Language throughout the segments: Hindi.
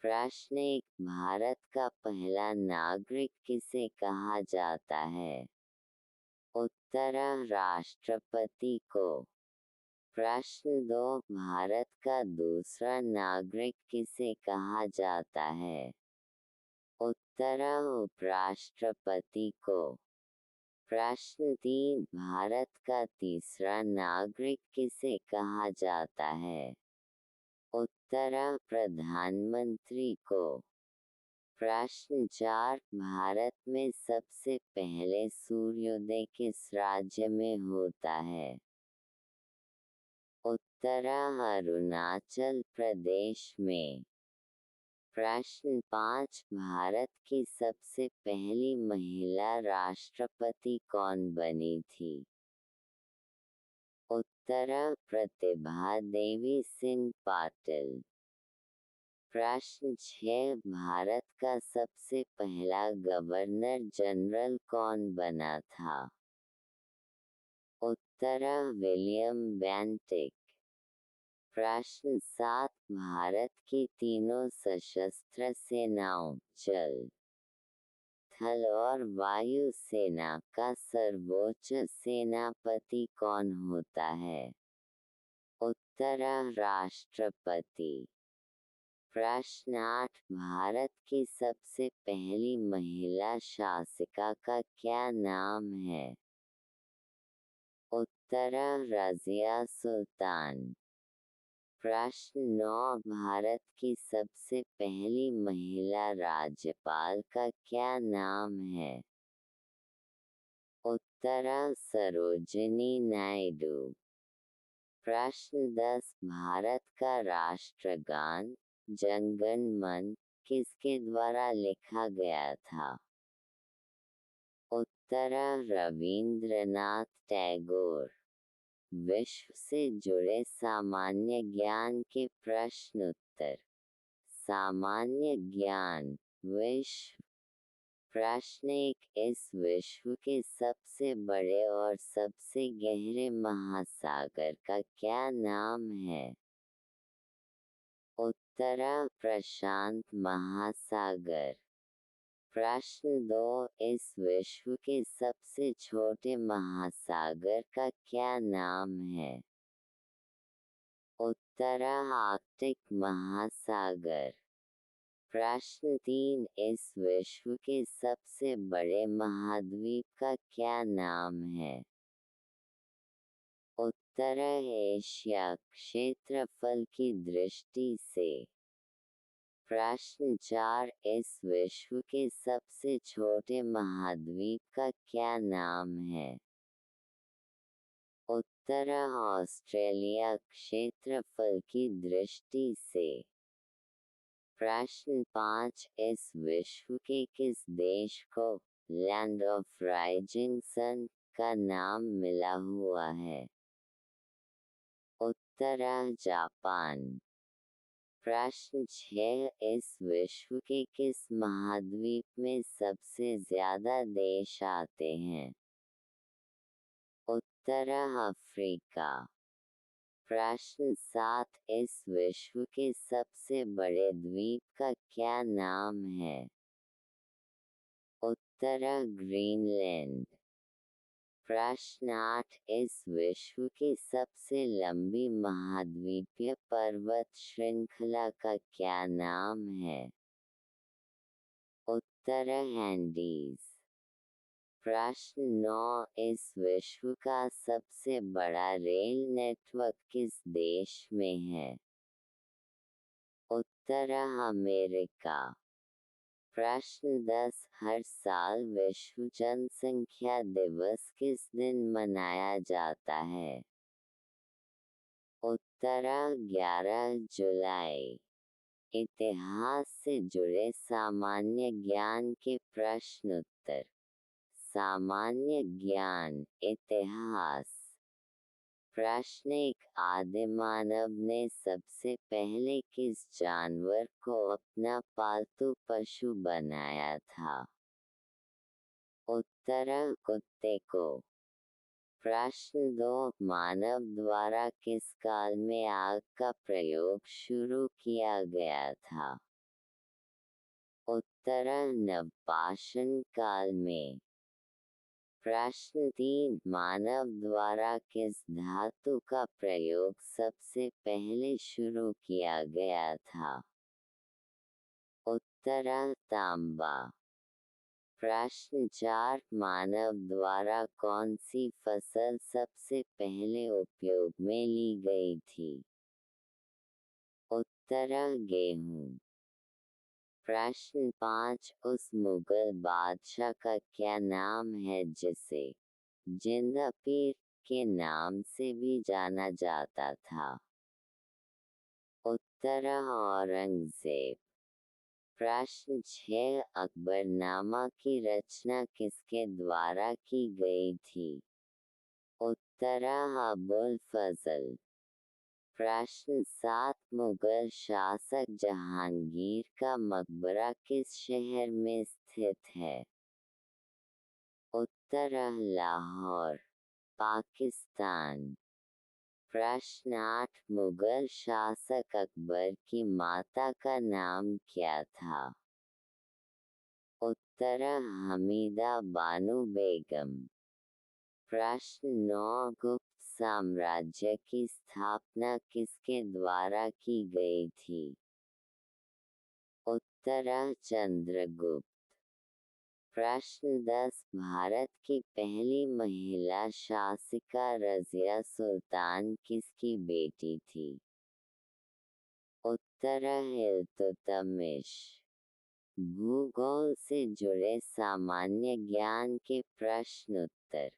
प्रश्न 1 भारत का पहला नागरिक किसे कहा जाता है? उत्तर राष्ट्रपति को। प्रश्न 2 भारत का दूसरा नागरिक किसे कहा जाता है? उत्तर उपराष्ट्रपति को। प्रश्न 3 भारत का तीसरा नागरिक किसे कहा जाता है? उत्तर प्रधानमंत्री को। प्रश्न 4 भारत में सबसे पहले सूर्योदय किस राज्य में होता है? उत्तर अरुणाचल प्रदेश में। प्रश्न 5 भारत की सबसे पहली महिला राष्ट्रपति कौन बनी थी? उत्तर प्रतिभा देवी सिंह पाटिल। प्रश्न 6 भारत का सबसे पहला गवर्नर जनरल कौन बना था? उत्तर विलियम बेंटिक। प्रश्न 7 भारत की तीनों सशस्त्र सेनाओं जल, थल और वायु सेना का सर्वोच्च सेनापति कौन होता है? उत्तर राष्ट्रपति। प्रश्न 8 भारत की सबसे पहली महिला शासिका का क्या नाम है? उत्तर रज़िया सुल्तान। प्रश्न 9 भारत की सबसे पहली महिला राज्यपाल का क्या नाम है? उत्तर सरोजिनी नायडू। प्रश्न 10 भारत का राष्ट्रगान जन गण मन किसके द्वारा लिखा गया था? उत्तर रवींद्रनाथ टैगोर। विश्व से जुड़े सामान्य ज्ञान के प्रश्न उत्तर। सामान्य ज्ञान विश्व। प्रश्न 1 इस विश्व के सबसे बड़े और सबसे गहरे महासागर का क्या नाम है? उत्तर प्रशांत महासागर। प्रश्न 2 इस विश्व के सबसे छोटे महासागर का क्या नाम है? उत्तर आर्कटिक महासागर। प्रश्न 3 इस विश्व के सबसे बड़े महाद्वीप का क्या नाम है? उत्तर एशिया क्षेत्रफल की दृष्टि से। प्रश्न 4 इस विश्व के सबसे छोटे महाद्वीप का क्या नाम है? उत्तर ऑस्ट्रेलिया क्षेत्रफल की दृष्टि से। प्रश्न 5 इस विश्व के किस देश को लैंड ऑफ राइजिंग सन का नाम मिला हुआ है? उत्तर जापान। प्रश्न 6 इस विश्व के किस महाद्वीप में सबसे ज्यादा देश आते हैं? उत्तर अफ्रीका। प्रश्न 7 इस विश्व के सबसे बड़े द्वीप का क्या नाम है? उत्तर ग्रीनलैंड। प्रश्न 8 इस विश्व की सबसे लंबी महाद्वीपीय पर्वत श्रृंखला का क्या नाम है? उत्तर एंडीज। प्रश्न 9 इस विश्व का सबसे बड़ा रेल नेटवर्क किस देश में है? उत्तर अमेरिका। प्रश्न 10 हर साल विश्व जनसंख्या दिवस किस दिन मनाया जाता है? उत्तर 11 जुलाई। इतिहास से जुड़े सामान्य ज्ञान के प्रश्न उत्तर। सामान्य ज्ञान इतिहास। प्रश्न 1 आदिमानव ने सबसे पहले किस जानवर को अपना पालतू पशु बनाया था? उत्तर कुत्ते को। प्रश्न 2 मानव द्वारा किस काल में आग का प्रयोग शुरू किया गया था? उत्तरः नवपाषाण काल में। प्रश्न 3, मानव द्वारा किस धातु का प्रयोग सबसे पहले शुरू किया गया था? उत्तरः तांबा। प्रश्न 4, मानव द्वारा कौन सी फसल सबसे पहले उपयोग में ली गई थी? उत्तरः गेहूं। प्रश्न 5, उस मुगल बादशाह का क्या नाम है जिसे जिंदा पीर के नाम से भी जाना जाता था? उत्तरः औरंगजेब। प्रश्न 6, अकबरनामा की रचना किसके द्वारा की गई थी? उत्तरः अबुल फजल। प्रश्न 7, मुगल शासक जहांगीर का मकबरा किस शहर में स्थित है? उत्तरः लाहौर, पाकिस्तान। प्रश्न 8, मुगल शासक अकबर की माता का नाम क्या था? उत्तरः हमीदा बानो बेगम। प्रश्न 9, गुप्त साम्राज्य की स्थापना किसके द्वारा की गई थी? उत्तरः चंद्रगुप्त। प्रश्न 10, भारत की पहली महिला शासिका रज़िया सुल्तान किसकी बेटी थी? उत्तरः इल्तुतमिश। भूगोल से जुड़े सामान्य ज्ञान के प्रश्न उत्तर।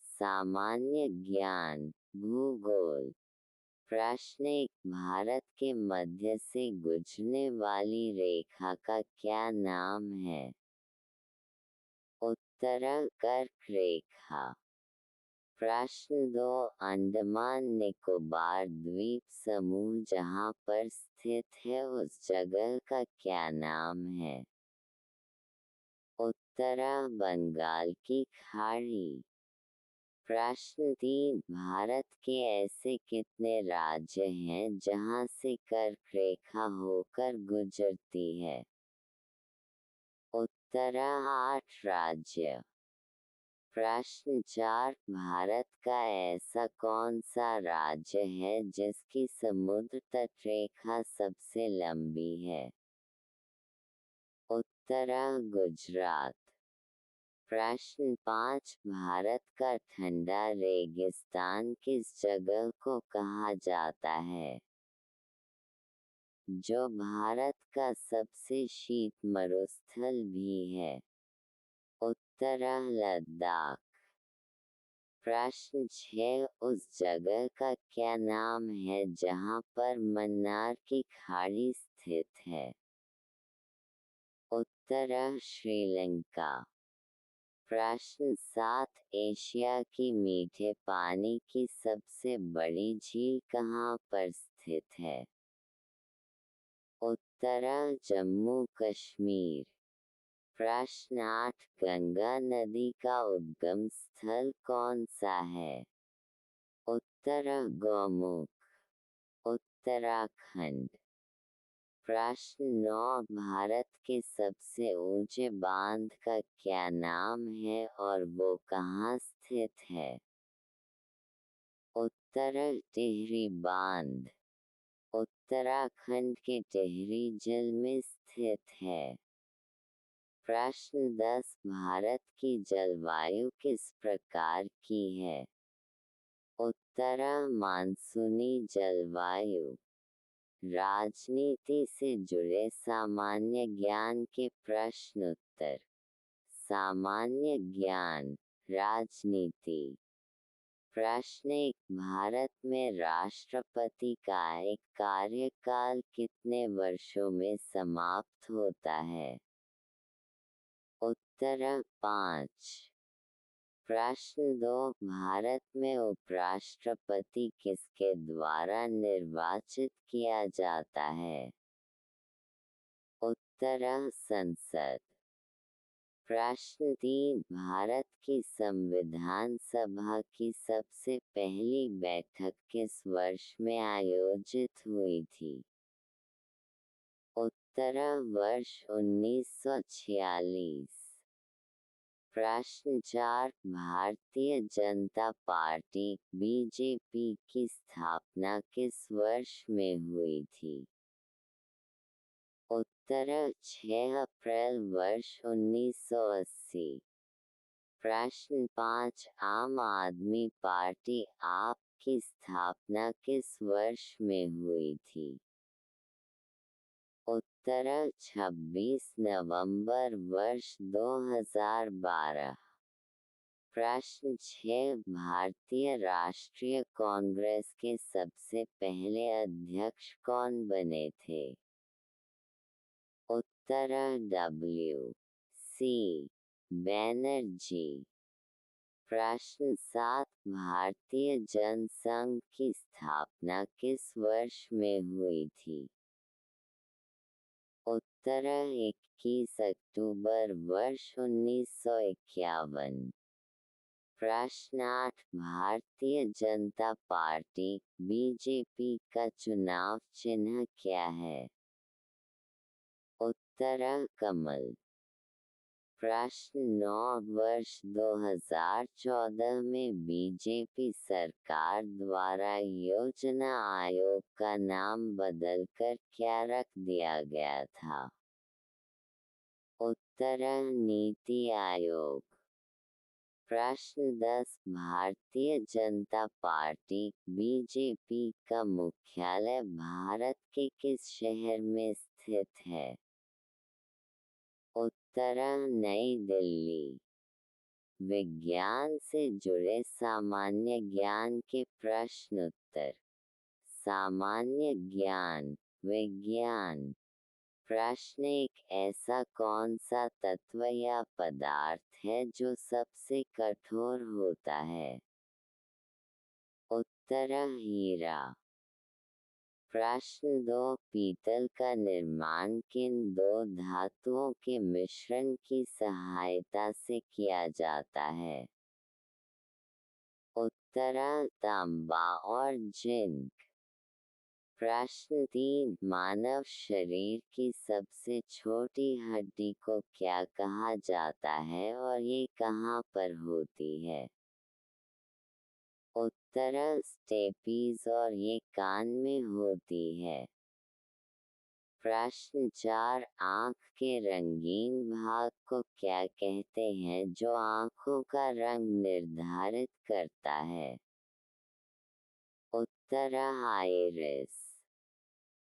सामान्य ज्ञान, भूगोल। प्रश्न 1, भारत के मध्य से गुजरने वाली रेखा का क्या नाम है? उत्तरः कर्क रेखा। प्रश्न 2, अंडमान निकोबार द्वीप समूह जहाँ पर स्थित है उस जगह का क्या नाम है? उत्तरः बंगाल की खाड़ी। प्रश्न 3, भारत के ऐसे कितने राज्य हैं जहाँ से कर्क रेखा होकर गुजरती है? उत्तरः 8 राज्य। प्रश्न 4, भारत का ऐसा कौन सा राज्य है जिसकी समुद्र तट रेखा सबसे लंबी है? उत्तरः गुजरात। प्रश्न 5, भारत का ठंडा रेगिस्तान किस जगह को कहा जाता है? जो भारत का सबसे शीत मरुस्थल भी है? उत्तरः लद्दाख। प्रश्न 6, उस जगह का क्या नाम है जहाँ पर मन्नार की खाड़ी स्थित है? उत्तरः श्रीलंका। प्रश्न 7, एशिया की मीठे पानी की सबसे बड़ी झील कहाँ पर स्थित है? उत्तरः जम्मू कश्मीर। प्रश्न 8, गंगा नदी का उद्गम स्थल कौन सा है? उत्तरः गौमुख, उत्तराखंड। प्रश्न 9, भारत के सबसे ऊंचे बांध का क्या नाम है और वो कहाँ स्थित है? उत्तरः टिहरी बांध, उत्तराखंड के टिहरी जिले में स्थित है। प्रश्न 10, भारत की जलवायु किस प्रकार की है? उत्तरः मानसूनी जलवायु। राजनीति से जुड़े सामान्य ज्ञान के प्रश्न उत्तर। सामान्य ज्ञान, राजनीति। प्रश्न 1, भारत में राष्ट्रपति का एक कार्यकाल कितने वर्षों में समाप्त होता है? उत्तरः 5। प्रश्न 2, भारत में उपराष्ट्रपति किसके द्वारा निर्वाचित किया जाता है? उत्तरः संसद। प्रश्न 3, भारत की संविधान सभा की सबसे पहली बैठक किस वर्ष में आयोजित हुई थी? उत्तर वर्ष 1946। प्रश्न 4, भारतीय जनता पार्टी बीजेपी की स्थापना किस वर्ष में हुई थी? उत्तर 6 अप्रैल वर्ष 1980। प्रश्न 5, आम आदमी पार्टी आप की स्थापना किस वर्ष में हुई थी? उत्तर 26 नवंबर वर्ष 2012। प्रश्न 6, भारतीय राष्ट्रीय कांग्रेस के सबसे पहले अध्यक्ष कौन बने थे? उत्तर W.C. बैनर्जी। प्रश्न 7, भारतीय जनसंघ की स्थापना किस वर्ष में हुई थी? उत्तर 21 अक्टूबर वर्ष 1951। प्रश्न 8, भारतीय जनता पार्टी बीजेपी का चुनाव चिन्ह क्या है? उत्तर कमल। प्रश्न 9, वर्ष 2014 में बीजेपी सरकार द्वारा योजना आयोग का नाम बदलकर क्या रख दिया गया था? उत्तर नीति आयोग। प्रश्न 10, भारतीय जनता पार्टी बीजेपी का मुख्यालय भारत के किस शहर में स्थित है? उत्तर नई दिल्ली। विज्ञान से जुड़े सामान्य ज्ञान के प्रश्न उत्तर। सामान्य ज्ञान विज्ञान। प्रश्न 1, ऐसा कौन सा तत्व या पदार्थ है जो सबसे कठोर होता है? उत्तर हीरा। प्रश्न 2, पीतल का निर्माण किन दो धातुओं के मिश्रण की सहायता से किया जाता है? उत्तर तांबा और जिंक। प्रश्न 3, मानव शरीर की सबसे छोटी हड्डी को क्या कहा जाता है और ये कहाँ पर होती है? उत्तर स्टेपीज और ये कान में होती है। प्रश्न 4, आँख के रंगीन भाग को क्या कहते हैं जो आँखों का रंग निर्धारित करता है? उत्तर आइरिस।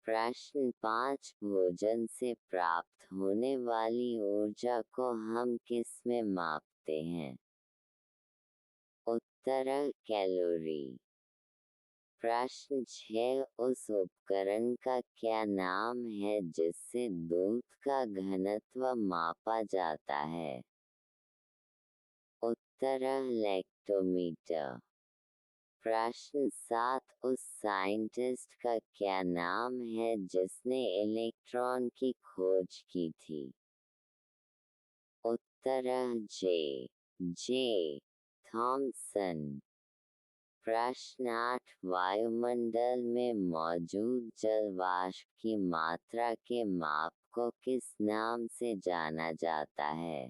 प्रश्न 5, भोजन से प्राप्त होने वाली ऊर्जा को हम किस में मापते हैं? उत्तर कैलोरी। प्रश्न 6, उस उपकरण का क्या नाम है जिससे दूध का घनत्व मापा जाता है? उत्तर लैक्टोमीटर। प्रश्न 7, उस साइंटिस्ट का क्या नाम है जिसने इलेक्ट्रॉन की खोज की थी? उत्तर जे थॉमसन। प्रश्न 8, वायुमंडल में मौजूद जल वाष्प की मात्रा के माप को किस नाम से जाना जाता है?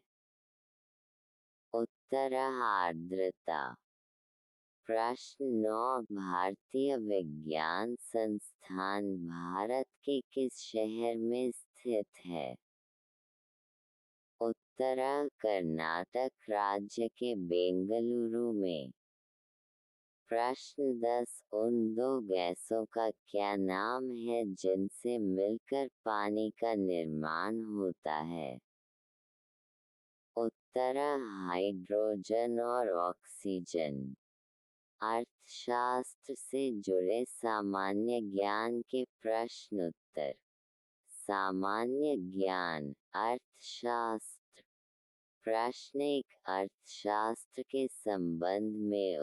उत्तर आर्द्रता। प्रश्न 9, भारतीय विज्ञान संस्थान भारत के किस शहर में स्थित है? उत्तर कर्नाटक राज्य के बेंगलुरु में। प्रश्न 10, उन दो गैसों का क्या नाम है जिनसे मिलकर पानी का निर्माण होता है? उत्तर हाइड्रोजन और ऑक्सीजन। अर्थशास्त्र से जुड़े सामान्य ज्ञान के प्रश्न उत्तर। सामान्य ज्ञान अर्थशास्त्र। प्रश्न 1, अर्थशास्त्र के संबंध में